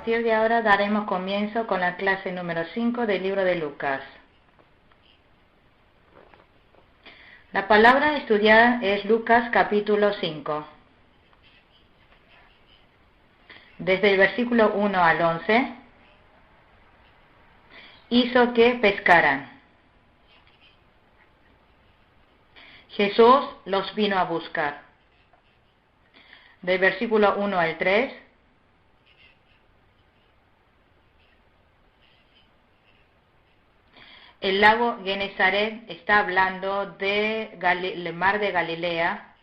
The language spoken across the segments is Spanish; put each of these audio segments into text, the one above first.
partir de ahora daremos comienzo con la clase número 5 del libro de Lucas. La palabra a estudiar es Lucas capítulo 5. Desde el versículo 1 al 11, hizo que pescaran. Jesús los vino a buscar. Del versículo 1 al 3, el lago Genesaret está hablando del mar de Galilea.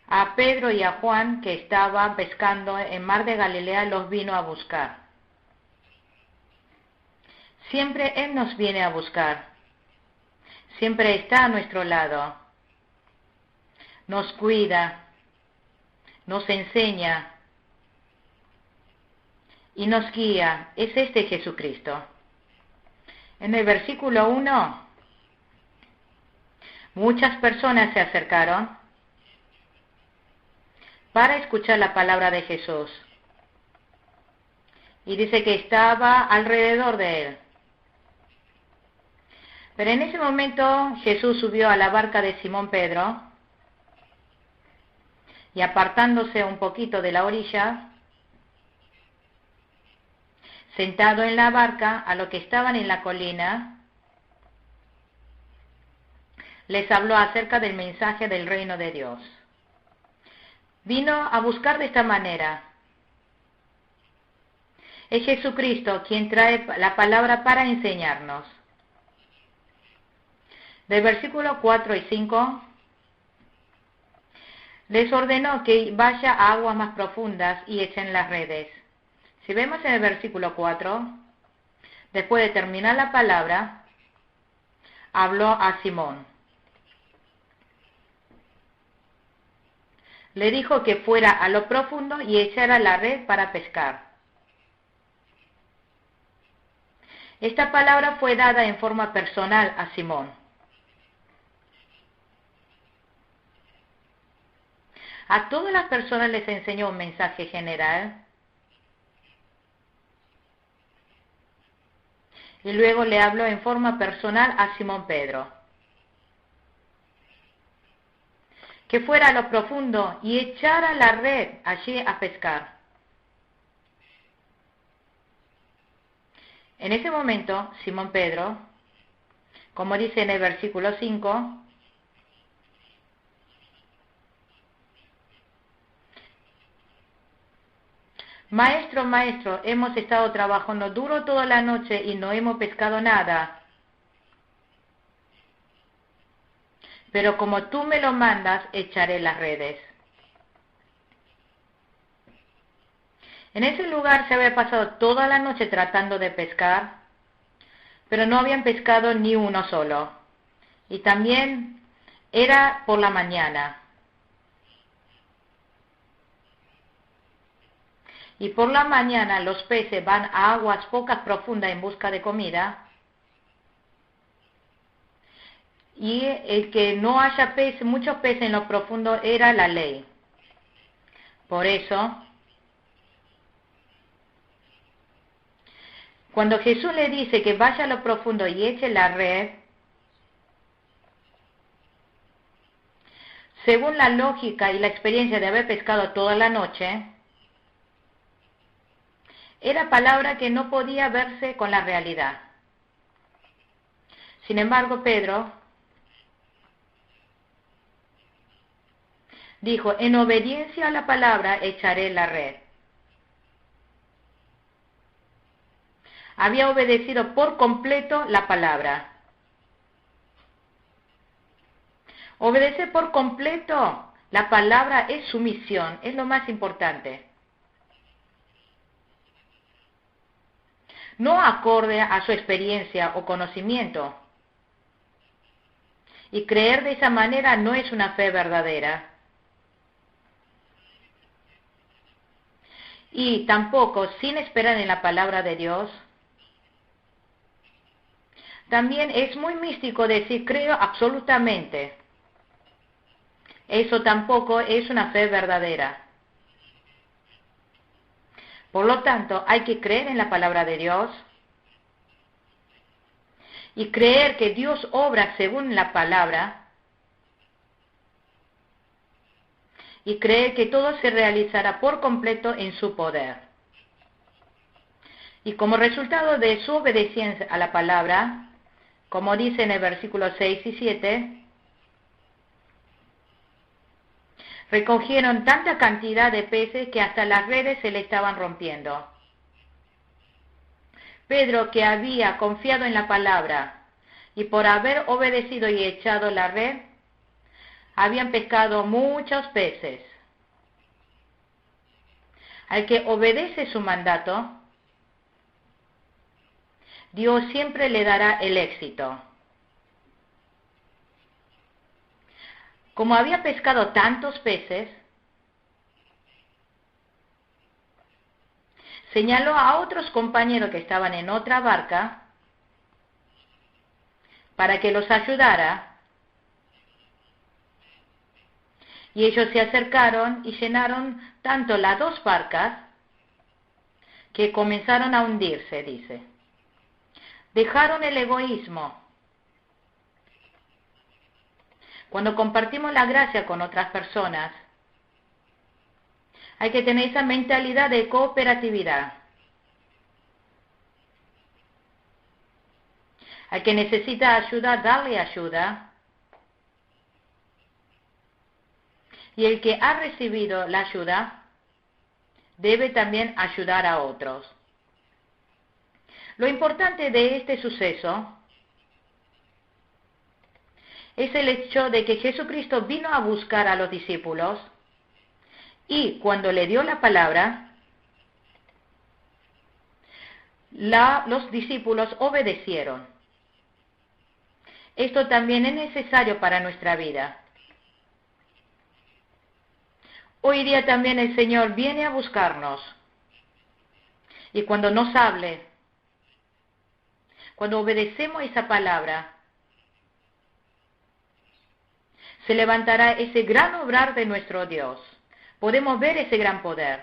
A Pedro y a Juan, que estaban pescando en mar de Galilea, los vino a buscar. Siempre Él nos viene a buscar. Siempre está a nuestro lado. Nos cuida, nos enseña y nos guía. Es este Jesucristo. En el versículo 1, muchas personas se acercaron para escuchar la palabra de Jesús. Y dice que estaba alrededor de él. Pero en ese momento Jesús subió a la barca de Simón Pedro y apartándose un poquito de la orilla, sentado en la barca a los que estaban en la colina, les habló acerca del mensaje del reino de Dios. Vino a buscar de esta manera. Es Jesucristo quien trae la palabra para enseñarnos. Del versículo 4 y 5, les ordenó que vaya a aguas más profundas y echen las redes. Si vemos en el versículo 4, después de terminar la palabra, habló a Simón. Le dijo que fuera a lo profundo y echara la red para pescar. Esta palabra fue dada en forma personal a Simón. A todas las personas les enseñó un mensaje general y luego le habló en forma personal a Simón Pedro. Que fuera a lo profundo y echara la red allí a pescar. En ese momento, Simón Pedro, como dice en el versículo 5, Maestro, maestro, hemos estado trabajando duro toda la noche y no hemos pescado nada. Pero como tú me lo mandas, echaré las redes. En ese lugar se había pasado toda la noche tratando de pescar, pero no habían pescado ni uno solo. Y también era por la mañana. Y por la mañana los peces van a aguas pocas profundas en busca de comida. Y el que no haya muchos peces en lo profundo era la ley. Por eso, cuando Jesús le dice que vaya a lo profundo y eche la red, según la lógica y la experiencia de haber pescado toda la noche, era palabra que no podía verse con la realidad. Sin embargo, Pedro dijo, en obediencia a la palabra echaré la red. Había obedecido por completo la palabra. Obedecer por completo la palabra es sumisión, es lo más importante. No acorde a su experiencia o conocimiento. Y creer de esa manera no es una fe verdadera. Y tampoco, sin esperar en la palabra de Dios, también es muy místico decir creo absolutamente. eso tampoco es una fe verdadera. Por lo tanto, hay que creer en la palabra de Dios y creer que Dios obra según la palabra y creer que todo se realizará por completo en su poder. Y como resultado de su obediencia a la palabra, como dice en el versículo 6 y 7, recogieron tanta cantidad de peces que hasta las redes se le estaban rompiendo. Pedro, que había confiado en la palabra y por haber obedecido y echado la red, habían pescado muchos peces. Al que obedece su mandato, Dios siempre le dará el éxito. Como había pescado tantos peces, señaló a otros compañeros que estaban en otra barca para que los ayudara, y ellos se acercaron y llenaron tanto las dos barcas que comenzaron a hundirse, dice. Dejaron el egoísmo. Cuando compartimos la gracia con otras personas, hay que tener esa mentalidad de cooperatividad. Al que necesita ayuda, darle ayuda. Y el que ha recibido la ayuda, debe también ayudar a otros. Lo importante de este suceso es el hecho de que Jesucristo vino a buscar a los discípulos y cuando le dio la palabra, los discípulos obedecieron. Esto también es necesario para nuestra vida. Hoy día también el Señor viene a buscarnos y cuando nos hable, cuando obedecemos esa palabra, se levantará ese gran obrar de nuestro Dios. Podemos ver ese gran poder.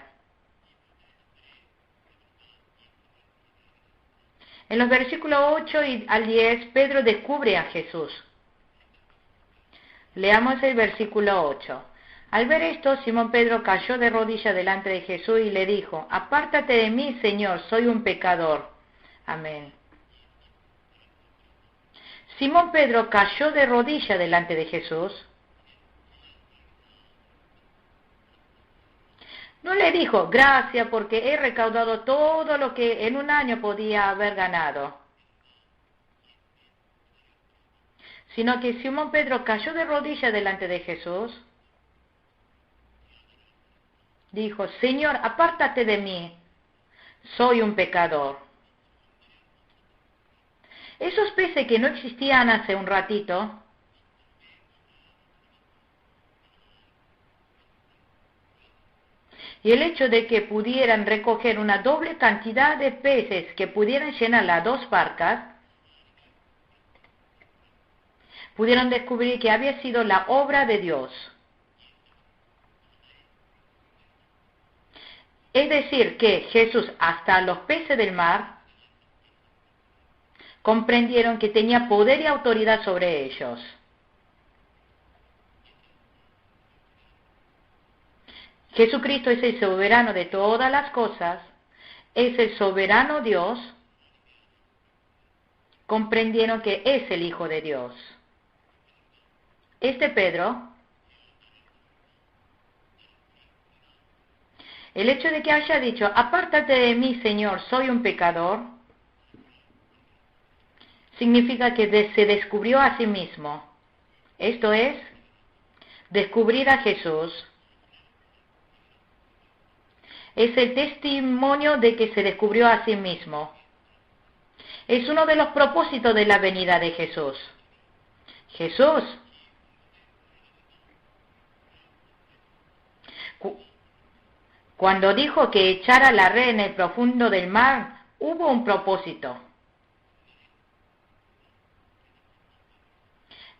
En los versículos 8 al 10, Pedro descubre a Jesús. Leamos el versículo 8. Al ver esto, Simón Pedro cayó de rodillas delante de Jesús y le dijo, apártate de mí, Señor, soy un pecador. Amén. Simón Pedro cayó de rodillas delante de Jesús. No le dijo, gracias porque he recaudado todo lo que en un año podía haber ganado. Sino que Simón Pedro cayó de rodillas delante de Jesús. Dijo, Señor, apártate de mí, soy un pecador. Esos peces que no existían hace un ratito, y el hecho de que pudieran recoger una doble cantidad de peces que pudieran llenar las dos barcas, pudieron descubrir que había sido la obra de Dios. Es decir, que Jesús, hasta los peces del mar, comprendieron que tenía poder y autoridad sobre ellos. Jesucristo es el soberano de todas las cosas, es el soberano Dios, comprendieron que es el Hijo de Dios. Este Pedro, el hecho de que haya dicho, apártate de mí, Señor, soy un pecador, significa que se descubrió a sí mismo. Esto es, descubrir a Jesús. Es el testimonio de que se descubrió a sí mismo. Es uno de los propósitos de la venida de Jesús. Jesús, cuando dijo que echara la red en el profundo del mar, hubo un propósito.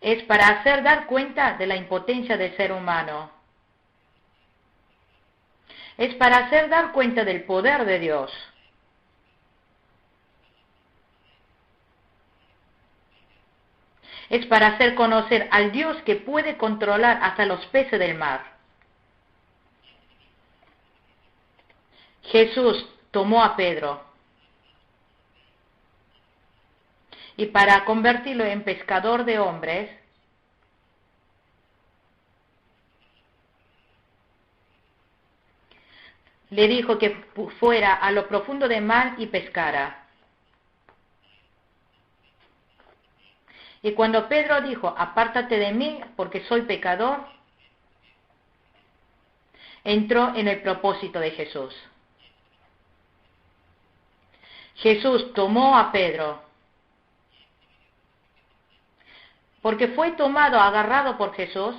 es para hacer dar cuenta de la impotencia del ser humano. Es para hacer dar cuenta del poder de Dios. Es para hacer conocer al Dios que puede controlar hasta los peces del mar. Jesús tomó a Pedro y para convertirlo en pescador de hombres, le dijo que fuera a lo profundo del mar y pescara. Y cuando Pedro dijo, apártate de mí porque soy pecador, entró en el propósito de Jesús. Jesús tomó a Pedro, porque fue tomado, agarrado por Jesús.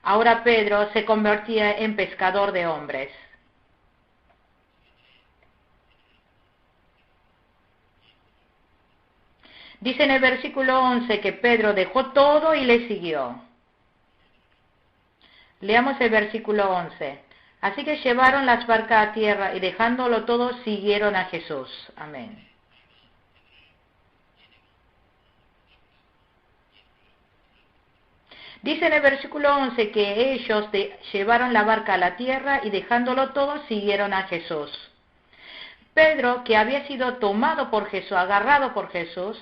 Ahora Pedro se convertía en pescador de hombres. Dice en el versículo 11 que Pedro dejó todo y le siguió. Leamos el versículo 11. Así que llevaron las barcas a tierra y dejándolo todo siguieron a Jesús. Amén. Dice en el versículo 11 que ellos llevaron la barca a la tierra y dejándolo todo siguieron a Jesús. Pedro, que había sido tomado por Jesús, agarrado por Jesús,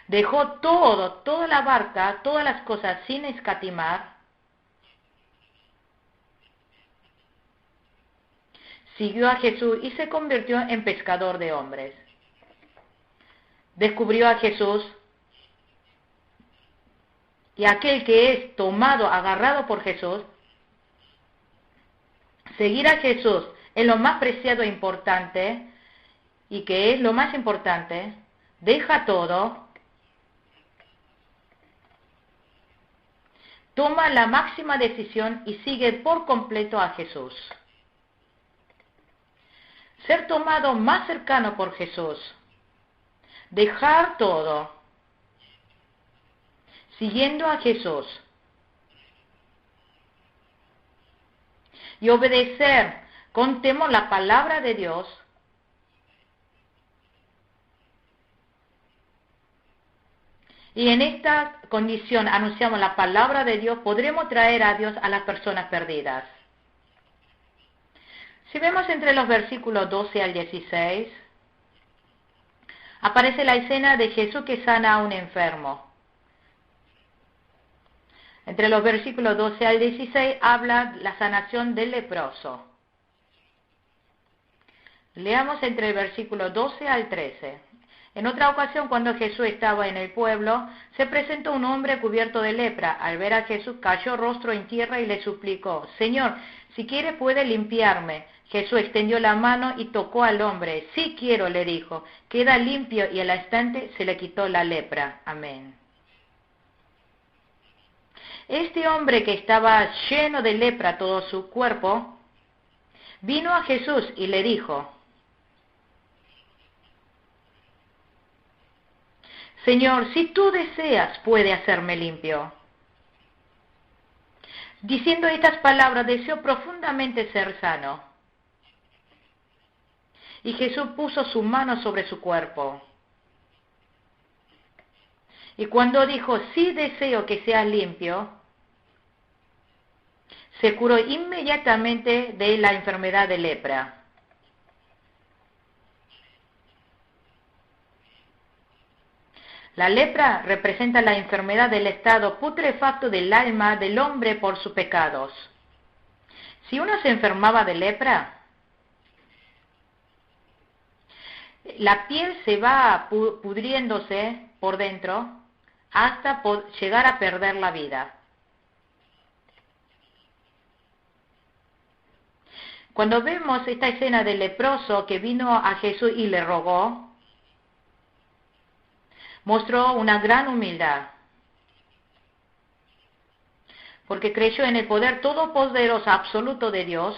dejó todo, toda la barca, todas las cosas sin escatimar, siguió a Jesús y se convirtió en pescador de hombres. Descubrió a Jesús y aquel que es tomado, agarrado por Jesús, seguir a Jesús es lo más preciado e importante y que es lo más importante, deja todo, toma la máxima decisión y sigue por completo a Jesús. Ser tomado más cercano por Jesús, dejar todo, siguiendo a Jesús y obedecer con temor la palabra de Dios, y en esta condición anunciamos la palabra de Dios, podremos traer a Dios a las personas perdidas. Si vemos entre los versículos 12 al 16, aparece la escena de Jesús que sana a un enfermo. Entre los versículos 12 al 16 habla la sanación del leproso. Leamos entre el versículo 12 al 13. En otra ocasión, cuando Jesús estaba en el pueblo, se presentó un hombre cubierto de lepra. Al ver a Jesús, cayó rostro en tierra y le suplicó, Señor, si quiere puede limpiarme. Jesús extendió la mano y tocó al hombre. Sí quiero, le dijo, queda limpio, y al instante se le quitó la lepra. Amén. Este hombre que estaba lleno de lepra todo su cuerpo, vino a Jesús y le dijo, Señor, si tú deseas, puede hacerme limpio. Diciendo estas palabras, deseó profundamente ser sano. Y Jesús puso su mano sobre su cuerpo. Y cuando dijo, sí deseo que seas limpio, se curó inmediatamente de la enfermedad de lepra. La lepra representa la enfermedad del estado putrefacto del alma del hombre por sus pecados. Si uno se enfermaba de lepra, la piel se va pudriéndose por dentro hasta llegar a perder la vida. Cuando vemos esta escena del leproso que vino a Jesús y le rogó, mostró una gran humildad, porque creyó en el poder todopoderoso absoluto de Dios,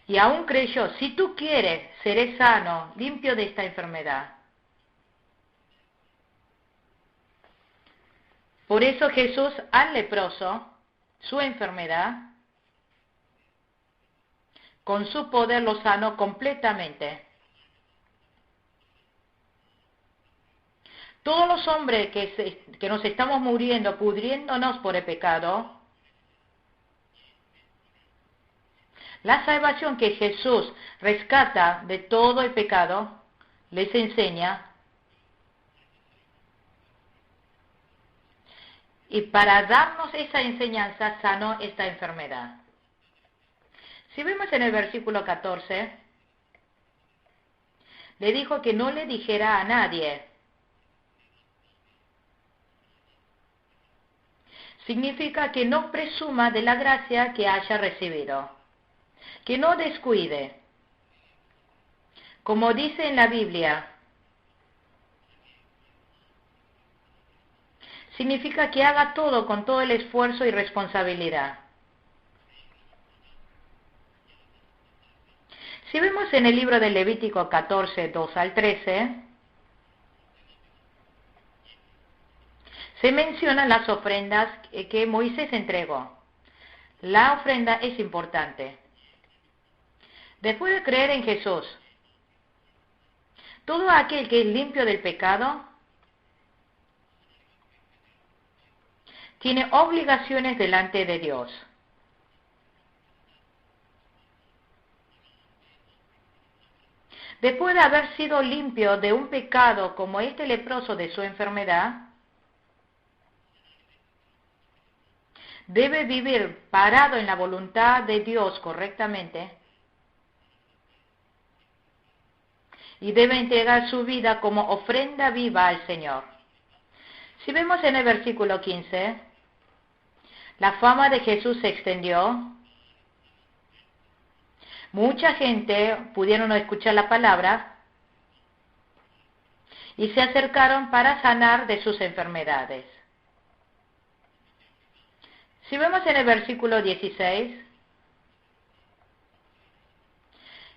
Y aún creyó, si tú quieres, seré sano, limpio de esta enfermedad. Por eso Jesús al leproso, su enfermedad, con su poder lo sanó completamente. Todos los hombres que nos estamos muriendo, pudriéndonos por el pecado, la salvación que Jesús rescata de todo el pecado, les enseña, y para darnos esa enseñanza sanó esta enfermedad. Si vemos en el versículo 14, le dijo que no le dijera a nadie. Significa que no presuma de la gracia que haya recibido, que no descuide. Como dice en la Biblia, significa que haga todo con todo el esfuerzo y responsabilidad. Si vemos en el libro de Levítico 14, 2 al 13, se mencionan las ofrendas que Moisés entregó. La ofrenda es importante. Después de creer en Jesús, todo aquel que es limpio del pecado tiene obligaciones delante de Dios. Después de haber sido limpio de un pecado como este leproso de su enfermedad, debe vivir parado en la voluntad de Dios correctamente y debe entregar su vida como ofrenda viva al Señor. Si vemos en el versículo 15, la fama de Jesús se extendió. Mucha gente pudieron escuchar la palabra y se acercaron para sanar de sus enfermedades. Si vemos en el versículo 16,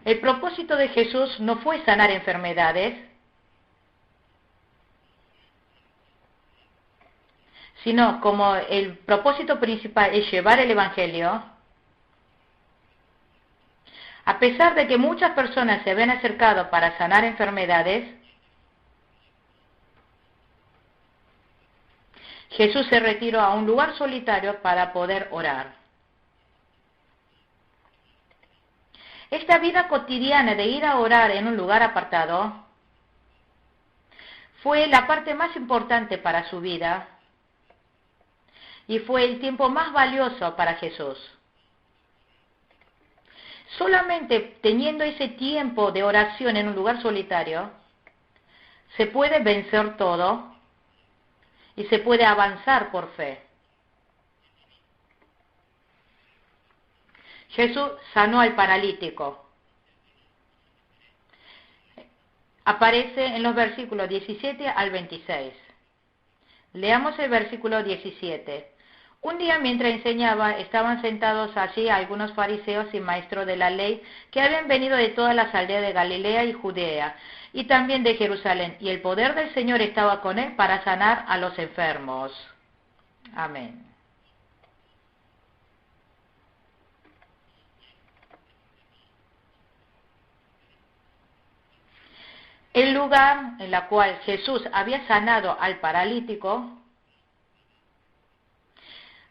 el propósito de Jesús no fue sanar enfermedades, sino como el propósito principal es llevar el Evangelio. A pesar de que muchas personas se habían acercado para sanar enfermedades, Jesús se retiró a un lugar solitario para poder orar. Esta vida cotidiana de ir a orar en un lugar apartado fue la parte más importante para su vida y fue el tiempo más valioso para Jesús. Solamente teniendo ese tiempo de oración en un lugar solitario, se puede vencer todo y se puede avanzar por fe. Jesús sanó al paralítico. Aparece en los versículos 17 al 26. Leamos el versículo 17. Un día mientras enseñaba, estaban sentados allí algunos fariseos y maestros de la ley que habían venido de todas las aldeas de Galilea y Judea, y también de Jerusalén, y el poder del Señor estaba con él para sanar a los enfermos. Amén. El lugar en el cual Jesús había sanado al paralítico,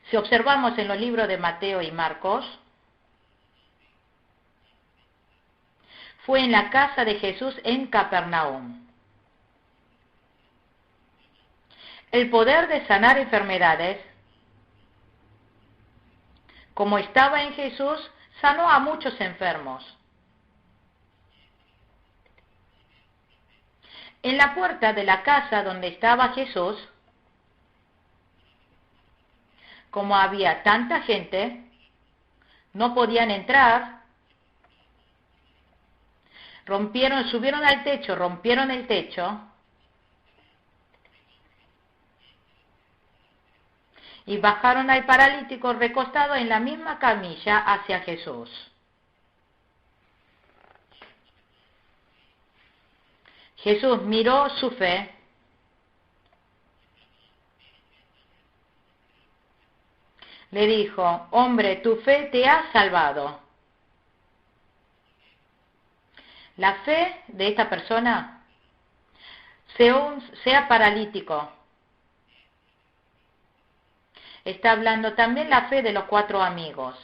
si observamos en los libros de Mateo y Marcos, fue en la casa de Jesús en Capernaum. El poder de sanar enfermedades, como estaba en Jesús, sanó a muchos enfermos. En la puerta de la casa donde estaba Jesús, como había tanta gente, no podían entrar, subieron al techo, rompieron el techo, y bajaron al paralítico recostado en la misma camilla hacia Jesús. Jesús miró su fe, le dijo, hombre, tu fe te ha salvado. La fe de esta persona, sea paralítico, está hablando también la fe de los 4 amigos.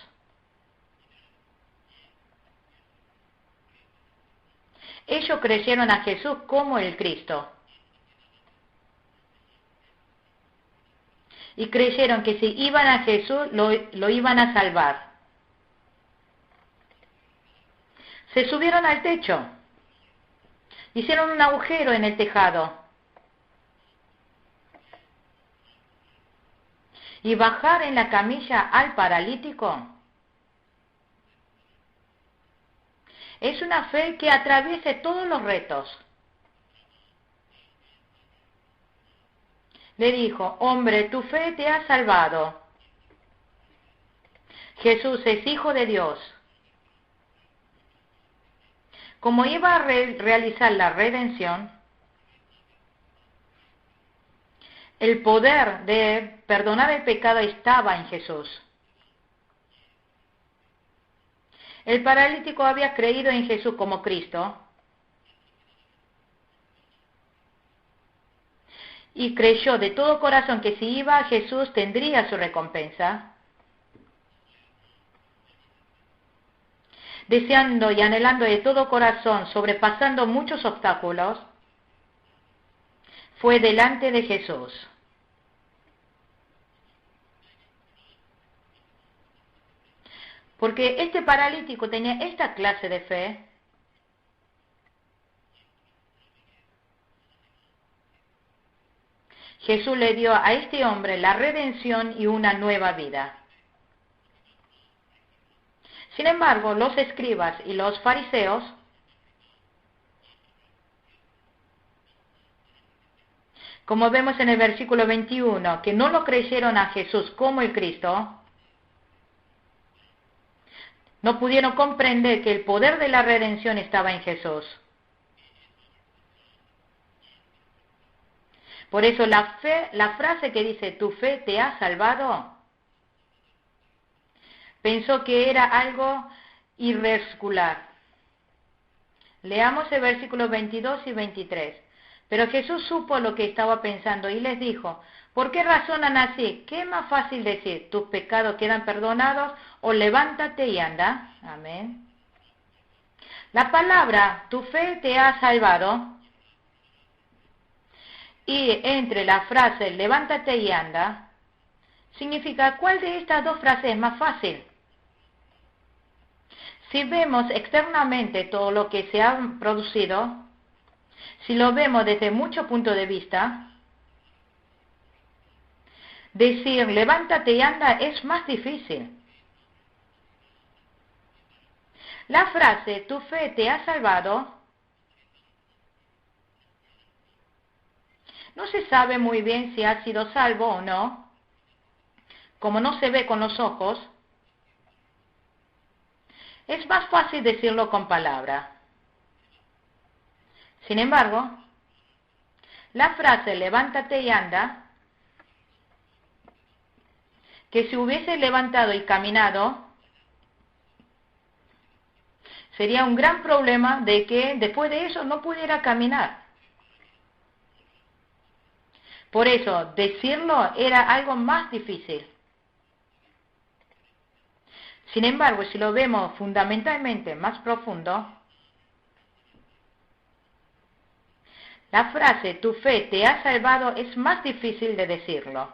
Ellos creyeron a Jesús como el Cristo. Y creyeron que si iban a Jesús, lo iban a salvar. Se subieron al techo. Hicieron un agujero en el tejado. Y bajar en la camilla al paralítico es una fe que atraviese todos los retos. Le dijo, hombre, tu fe te ha salvado. Jesús es Hijo de Dios. Como iba a realizar la redención, el poder de perdonar el pecado estaba en Jesús. El paralítico había creído en Jesús como Cristo y creyó de todo corazón que si iba a Jesús tendría su recompensa. Deseando y anhelando de todo corazón, sobrepasando muchos obstáculos, fue delante de Jesús. Porque este paralítico tenía esta clase de fe. Jesús le dio a este hombre la redención y una nueva vida. Sin embargo, los escribas y los fariseos como vemos en el versículo 21, que no lo creyeron a Jesús como el Cristo, no pudieron comprender que el poder de la redención estaba en Jesús. Por eso la frase que dice, tu fe te ha salvado, pensó que era algo irregular. Leamos el versículo 22 y 23. Pero Jesús supo lo que estaba pensando y les dijo, ¿por qué razonan así? ¿Qué es más fácil decir? ¿Tus pecados quedan perdonados? O levántate y anda. Amén. La palabra, tu fe te ha salvado. Y entre la frase, levántate y anda, significa, ¿cuál de estas dos frases es más fácil? Si vemos externamente todo lo que se ha producido, si lo vemos desde muchos puntos de vista, decir levántate y anda es más difícil. La frase tu fe te ha salvado no se sabe muy bien si ha sido salvo o no, como no se ve con los ojos, es más fácil decirlo con palabras. Sin embargo, la frase levántate y anda, que si hubiese levantado y caminado, sería un gran problema de que después de eso no pudiera caminar. Por eso, decirlo era algo más difícil. Sin embargo, si lo vemos fundamentalmente más profundo, la frase tu fe te ha salvado es más difícil de decirlo.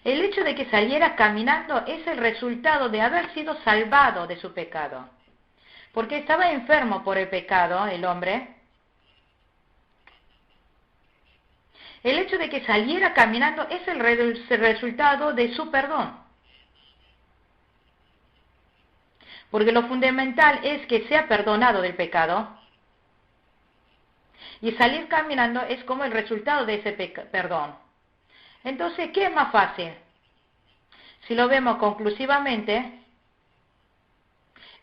El hecho de que saliera caminando es el resultado de haber sido salvado de su pecado. Porque estaba enfermo por el pecado, el hombre. El hecho de que saliera caminando es el resultado de su perdón. Porque lo fundamental es que sea perdonado del pecado. Y salir caminando es como el resultado de ese perdón. Entonces, ¿qué es más fácil? Si lo vemos conclusivamente,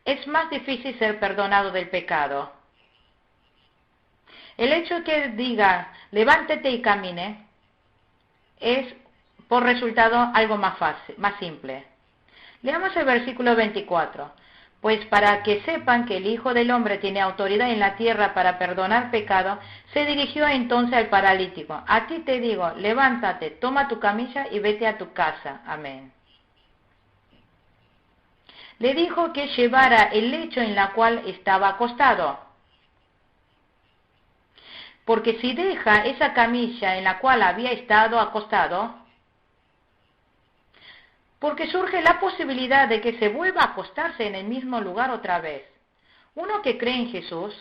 es más difícil ser perdonado del pecado. El hecho que diga, levántate y camine, es por resultado algo más fácil, más simple. Leamos el versículo 24. Pues para que sepan que el Hijo del Hombre tiene autoridad en la tierra para perdonar pecado, se dirigió entonces al paralítico. A ti te digo, levántate, toma tu camilla y vete a tu casa. Amén. Le dijo que llevara el lecho en la cual estaba acostado. Porque si deja esa camilla en la cual había estado acostado, porque surge la posibilidad de que se vuelva a acostarse en el mismo lugar otra vez. Uno que cree en Jesús,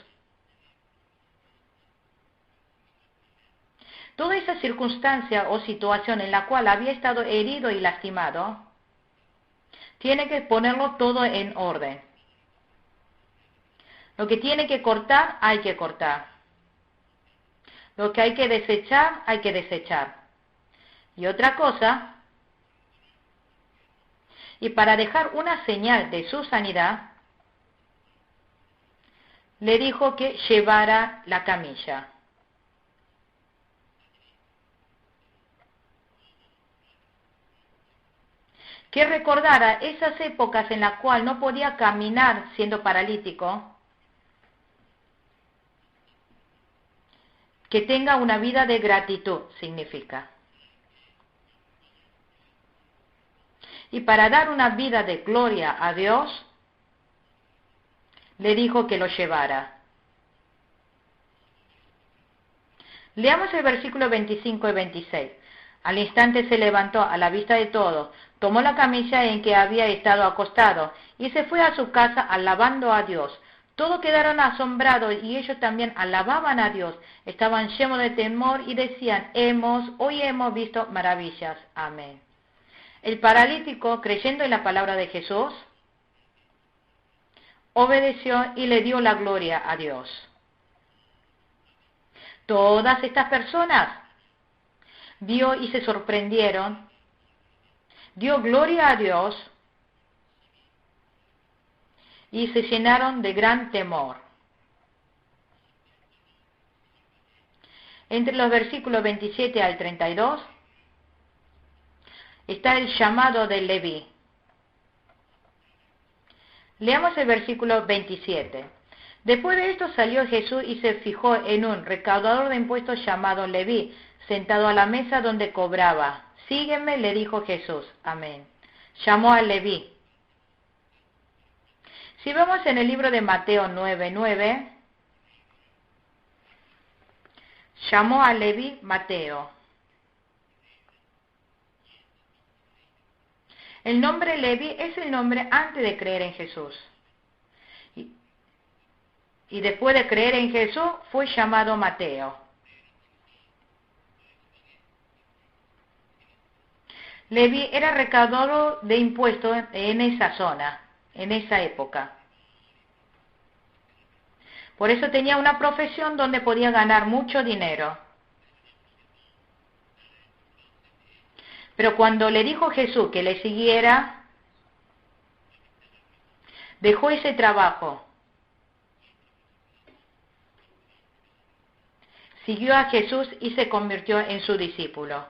toda esa circunstancia o situación en la cual había estado herido y lastimado, tiene que ponerlo todo en orden. Lo que tiene que cortar, hay que cortar. Lo que hay que desechar, hay que desechar. Y otra cosa, y para dejar una señal de su sanidad, le dijo que llevara la camilla. Que recordara esas épocas en las cuales no podía caminar siendo paralítico, que tenga una vida de gratitud, significa. Y para dar una vida de gloria a Dios, le dijo que lo llevara. Leamos el versículo 25 y 26. Al instante se levantó a la vista de todos, tomó la camilla en que había estado acostado y se fue a su casa alabando a Dios. Todos quedaron asombrados y ellos también alababan a Dios. Estaban llenos de temor y decían, hoy hemos visto maravillas. Amén. El paralítico, creyendo en la palabra de Jesús, obedeció y le dio la gloria a Dios. Todas estas personas vio y se sorprendieron, dio gloria a Dios y se llenaron de gran temor. Entre los versículos 27 al 32 está el llamado de Leví. Leamos el versículo 27. Después de esto salió Jesús y se fijó en un recaudador de impuestos llamado Leví, sentado a la mesa donde cobraba. Sígueme, le dijo Jesús. Amén. Llamó a Leví. Si vemos en el libro de Mateo 9:9, llamó a Leví Mateo. El nombre Leví es el nombre antes de creer en Jesús. Y después de creer en Jesús fue llamado Mateo. Leví era recaudador de impuestos en esa zona, en esa época. Por eso tenía una profesión donde podía ganar mucho dinero. Pero cuando le dijo Jesús que le siguiera, dejó ese trabajo. Siguió a Jesús y se convirtió en su discípulo.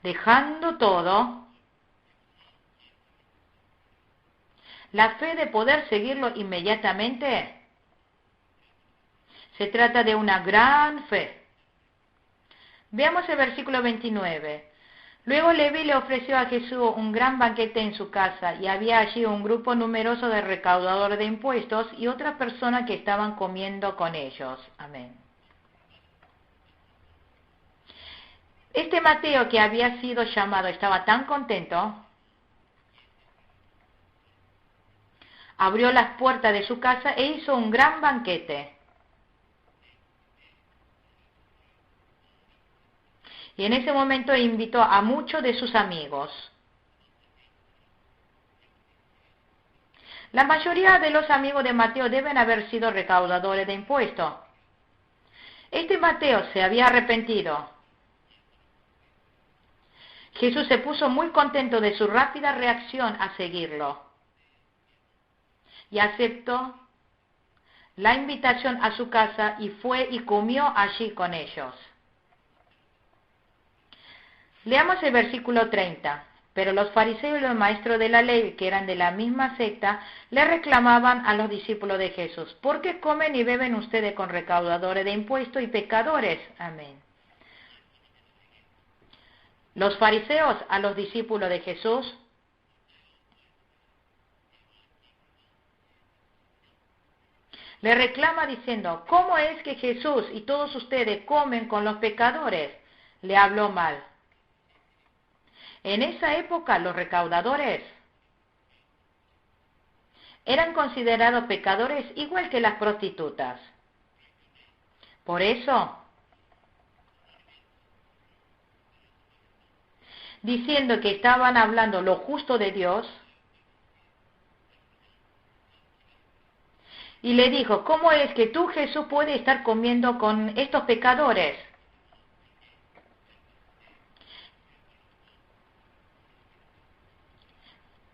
Dejando todo, la fe de poder seguirlo inmediatamente, se trata de una gran fe. Veamos el versículo 29. Luego Leví le ofreció a Jesús un gran banquete en su casa, y había allí un grupo numeroso de recaudadores de impuestos y otras personas que estaban comiendo con ellos. Amén. Este Mateo que había sido llamado estaba tan contento, abrió las puertas de su casa e hizo un gran banquete. Y en ese momento invitó a muchos de sus amigos. La mayoría de los amigos de Mateo deben haber sido recaudadores de impuestos. Este Mateo se había arrepentido. Jesús se puso muy contento de su rápida reacción a seguirlo. y aceptó la invitación a su casa y fue y comió allí con ellos. Leamos el versículo 30. Pero los fariseos y los maestros de la ley, que eran de la misma secta, le reclamaban a los discípulos de Jesús: ¿por qué comen y beben ustedes con recaudadores de impuestos y pecadores? Amén. Los fariseos a los discípulos de Jesús le reclama diciendo: ¿cómo es que Jesús y todos ustedes comen con los pecadores? Le habló mal. En esa época los recaudadores eran considerados pecadores igual que las prostitutas. Por eso, diciendo que estaban hablando lo justo de Dios, y le dijo: ¿cómo es que tú, Jesús, puedes estar comiendo con estos pecadores?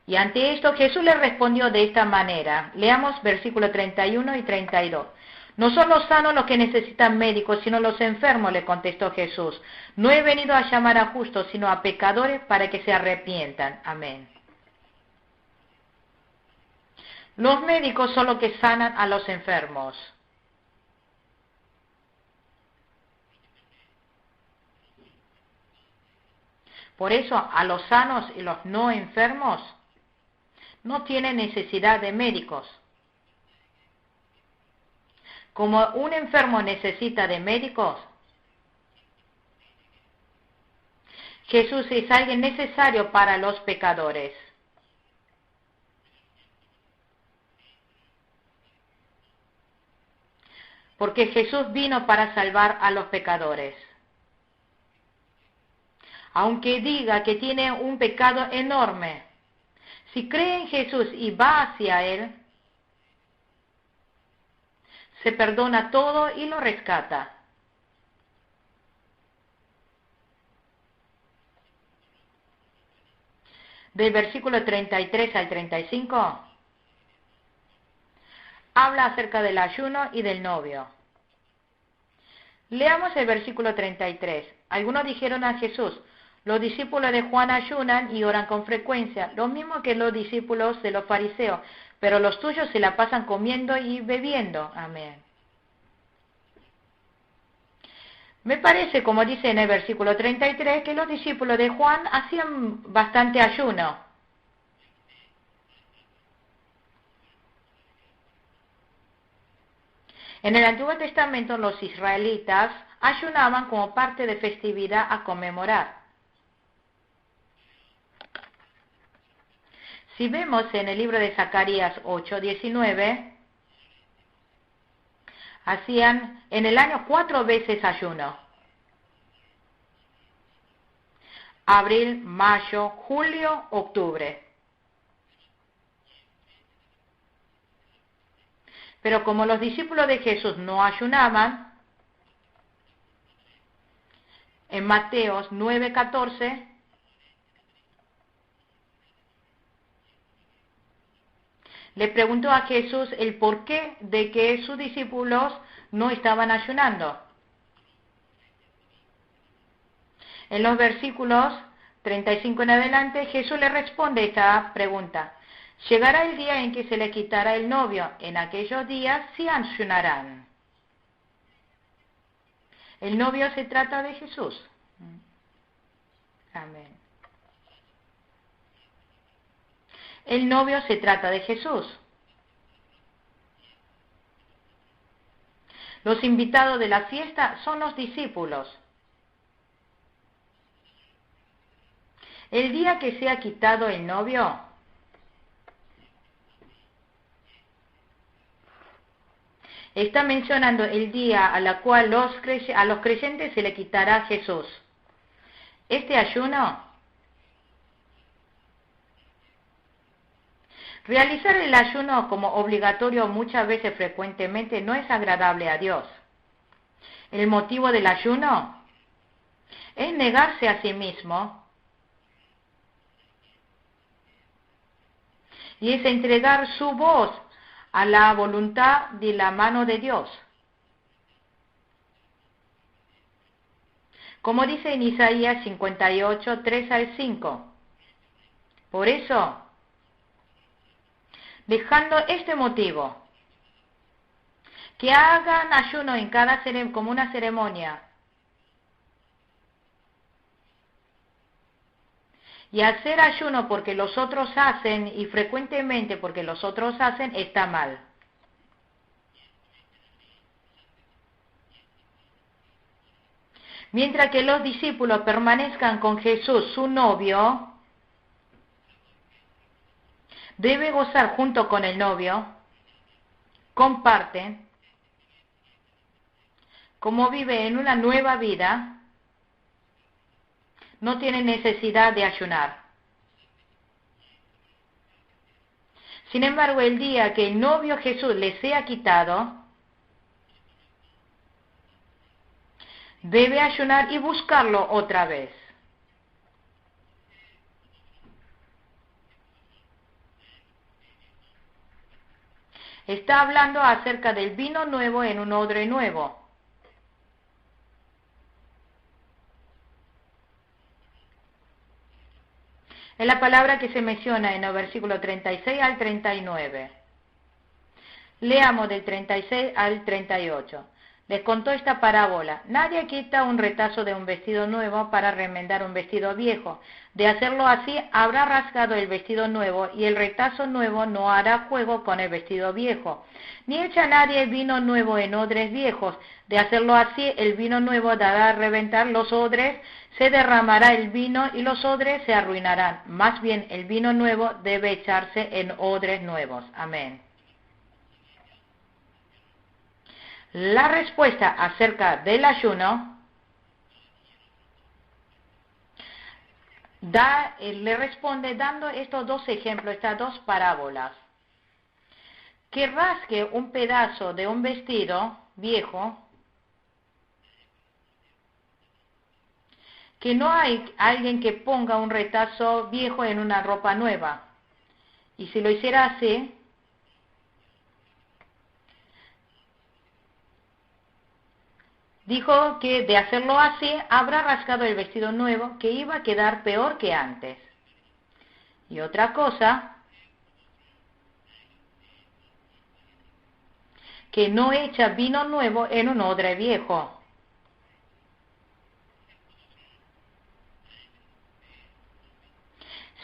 Y ante esto Jesús le respondió de esta manera. Leamos versículos 31 y 32. No son los sanos los que necesitan médicos, sino los enfermos, le contestó Jesús. No he venido a llamar a justos, sino a pecadores para que se arrepientan. Amén. Los médicos son los que sanan a los enfermos. Por eso a los sanos y los no enfermos no tienen necesidad de médicos. Como un enfermo necesita de médicos, Jesús es alguien necesario para los pecadores. Porque Jesús vino para salvar a los pecadores. Aunque diga que tiene un pecado enorme, si cree en Jesús y va hacia Él, se perdona todo y lo rescata. Del versículo 33 al 35, habla acerca del ayuno y del novio. Leamos el versículo 33. Algunos dijeron a Jesús: los discípulos de Juan ayunan y oran con frecuencia, lo mismo que los discípulos de los fariseos, pero los tuyos se la pasan comiendo y bebiendo. Amén. Me parece, como dice en el versículo 33, que los discípulos de Juan hacían bastante ayuno. En el Antiguo Testamento los israelitas ayunaban como parte de festividad a conmemorar. Si vemos en el libro de Zacarías 8:19, hacían en el año 4 veces ayuno: abril, mayo, julio, octubre. Pero como los discípulos de Jesús no ayunaban, en Mateos 9:14, le preguntó a Jesús el porqué de que sus discípulos no estaban ayunando. En los versículos 35 en adelante, Jesús le responde esta pregunta: llegará el día en que se le quitará el novio, en aquellos días sí ayunarán. El novio se trata de Jesús. Amén. El novio se trata de Jesús. Los invitados de la fiesta son los discípulos. El día que se ha quitado el novio, está mencionando el día a la cual a los creyentes se le quitará a Jesús. Este ayuno, realizar el ayuno como obligatorio muchas veces frecuentemente no es agradable a Dios. El motivo del ayuno es negarse a sí mismo y es entregar su voz a la voluntad de la mano de Dios. Como dice en Isaías 58, 3 al 5. Por eso, dejando este motivo, que hagan ayuno en cada como una ceremonia, y hacer ayuno porque los otros hacen, y frecuentemente porque los otros hacen, está mal. Mientras que los discípulos permanezcan con Jesús, su novio, debe gozar junto con el novio, comparten, como vive en una nueva vida, no tiene necesidad de ayunar. Sin embargo, el día que el novio Jesús les sea quitado, debe ayunar y buscarlo otra vez. Está hablando acerca del vino nuevo en un odre nuevo. Es la palabra que se menciona en el versículo 36 al 39. Leamos del 36 al 38. Les contó esta parábola. Nadie quita un retazo de un vestido nuevo para remendar un vestido viejo. De hacerlo así, habrá rasgado el vestido nuevo y el retazo nuevo no hará juego con el vestido viejo. Ni echa nadie vino nuevo en odres viejos. De hacerlo así, el vino nuevo dará a reventar los odres, se derramará el vino y los odres se arruinarán. Más bien, el vino nuevo debe echarse en odres nuevos. Amén. La respuesta acerca del ayuno le responde dando estos dos ejemplos, estas dos parábolas. Que rasgue un pedazo de un vestido viejo, que no hay alguien que ponga un retazo viejo en una ropa nueva. Y si lo hiciera así, dijo que de hacerlo así, habrá rasgado el vestido nuevo, que iba a quedar peor que antes. Y otra cosa, que no echa vino nuevo en un odre viejo.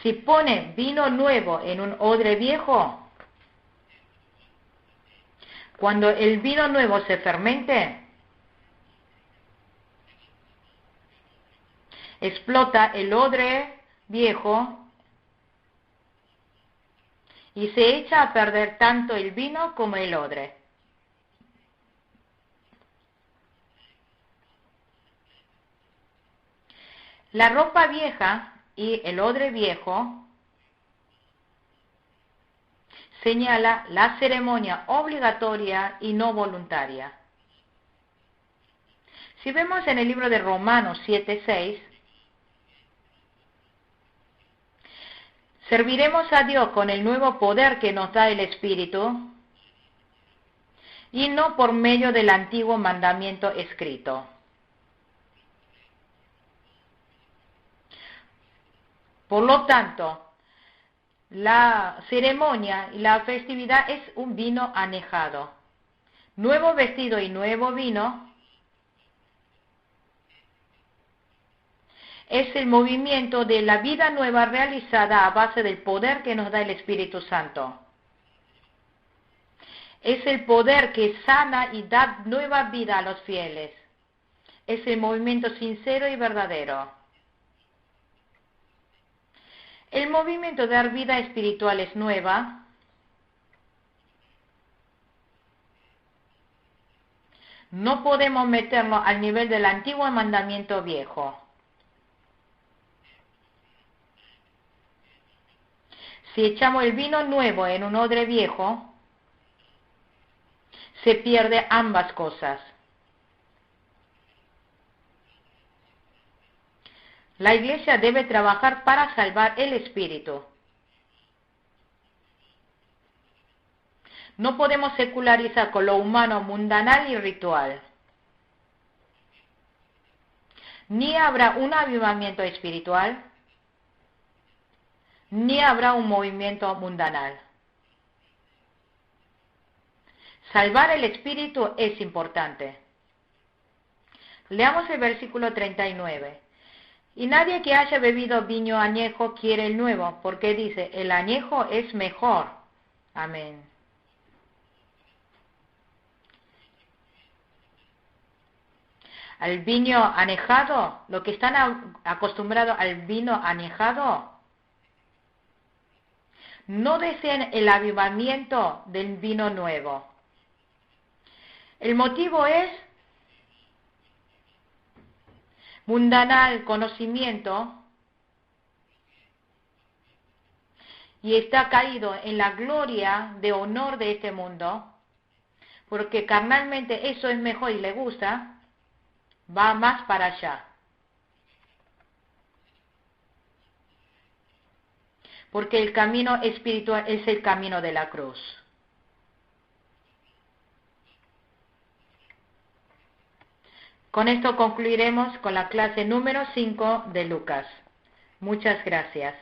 Si pone vino nuevo en un odre viejo, cuando el vino nuevo se fermente, explota el odre viejo y se echa a perder tanto el vino como el odre. La ropa vieja y el odre viejo señala la ceremonia obligatoria y no voluntaria. Si vemos en el libro de Romanos 7:6, serviremos a Dios con el nuevo poder que nos da el Espíritu y no por medio del antiguo mandamiento escrito. Por lo tanto, la ceremonia y la festividad es un vino añejado. Nuevo vestido y nuevo vino es el movimiento de la vida nueva realizada a base del poder que nos da el Espíritu Santo. Es el poder que sana y da nueva vida a los fieles. Es el movimiento sincero y verdadero. El movimiento de dar vida espiritual es nueva. No podemos meterlo al nivel del antiguo mandamiento viejo. Si echamos el vino nuevo en un odre viejo, se pierde ambas cosas. La iglesia debe trabajar para salvar el espíritu. No podemos secularizar con lo humano, mundanal y ritual. Ni habrá un avivamiento espiritual, ni habrá un movimiento mundanal. Salvar el espíritu es importante. Leamos el versículo 39. Y nadie que haya bebido vino añejo quiere el nuevo, porque dice, el añejo es mejor. Amén. Al vino añejado, los que están acostumbrados al vino añejado, no desean el avivamiento del vino nuevo. El motivo es mundanal conocimiento y está caído en la gloria de honor de este mundo, porque carnalmente eso es mejor y le gusta, va más para allá. Porque el camino espiritual es el camino de la cruz. Con esto concluiremos con la clase número 5 de Lucas. Muchas gracias.